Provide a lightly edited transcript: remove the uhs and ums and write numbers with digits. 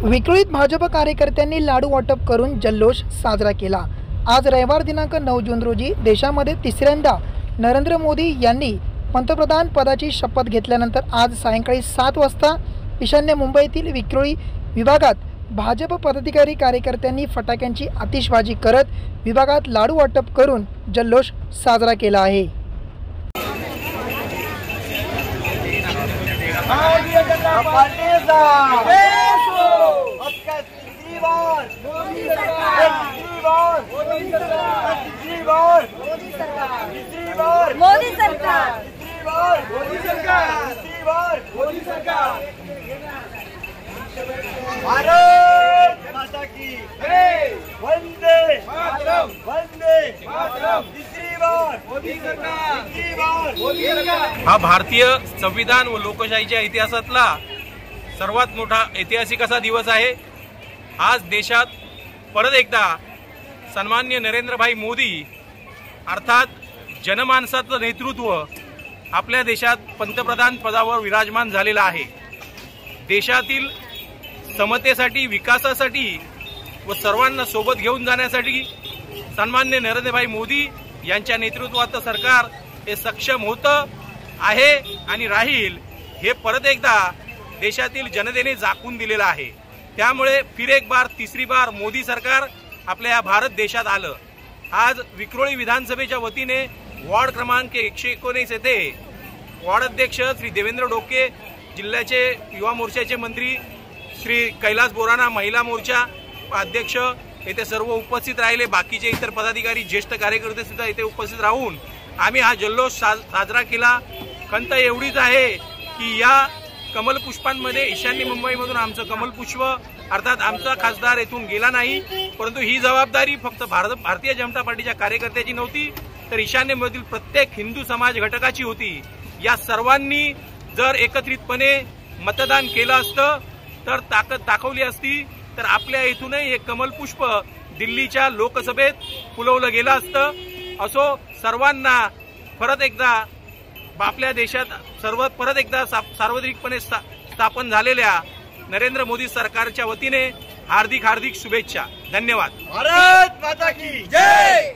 विक्रोळीत भाजप कार्यकर्त्यांनी लाडू वाटप करून जल्लोष साजरा केला। आज रविवार दिनांक 9 जून रोजी देशामध्ये तिसऱ्यांदा नरेंद्र मोदी यांनी पंतप्रधान पदाची शपथ घेतल्यानंतर आज सायंकाळी 7 वाजता ईशान्य मुंबईतील विक्रोळी विभागात भाजप पदाधिकारी कार्यकर्त्यांनी फटाक्यांची आतिषबाजी करत विभागात लाडू वाटप करून जल्लोष साजरा केला आहे। भारत माता की जय, वंदे मातरम, वंदे मातरम, तीसरी बार मोदी सरकार, तीसरी बार मोदी सरकार। हा भारतीय संविधान व लोकशाहीच्या इतिहासातला सर्वात मोठा ऐतिहासिक असा दिवस आहे। आज देशात परत एकदा सन्माननीय नरेंद्रभाई मोदी अर्थात जनमानसाचं नेतृत्व आपल्या देशात पंतप्रधान पदावर विराजमान झालेला आहे। देशातील समतेसाठी, विकासासाठी व सर्वांना सोबत घेऊन जाण्यासाठी सन्माननीय नरेंद्रभाई मोदी यांच्या नेतृत्वाचं सरकार हे सक्षम होतं आहे आणि राहील हे परत एकदा देशातील जनतेने झाकून दिलेलं आहे। त्यामुळे फिर एक बार तिसरी बार मोदी सरकार आपल्या या भारत देशात आलं। आज विक्रोळी विधानसभेच्या वतीने वॉर्ड क्रमांक 119 येथे वॉर्ड अध्यक्ष श्री देवेंद्र डोके, जिल्ह्याचे युवा मोर्चाचे मंत्री श्री कैलास बोराना, महिला मोर्चा अध्यक्ष येथे सर्व उपस्थित राहिले। बाकीचे इतर पदाधिकारी, ज्येष्ठ कार्यकर्ते सुद्धा येथे उपस्थित राहून आम्ही हा जल्लोष साजरा केला। खंत एवढीच आहे की या कमल पुष्पांमध्ये ईशान्य मुंबईमधून आमचं कमल पुष्प अर्थात आमचा खासदार येथून गेला नाही, परंतु ही जबाबदारी फक्त भारतीय जनता पार्टीच्या कार्यकर्त्याची नव्हती, तर ईशान्यमधील प्रत्येक हिंदू समाज घटकाची होती। या सर्वांनी जर एकत्रितपणे मतदान केलं असतं तर ताकद दाखवली असती तर आपल्या इथूनही हे कमल पुष्प दिल्लीच्या लोकसभेत फुलवलं गेलं असतं। असो, सर्वांना परत एकदा आपल्या देशात परत एकदा सार्वत्रिकपणे स्थापन झालेल्या नरेंद्र मोदी सरकारच्या वतीने हार्दिक शुभेच्छा। धन्यवाद। भारत माता की जय।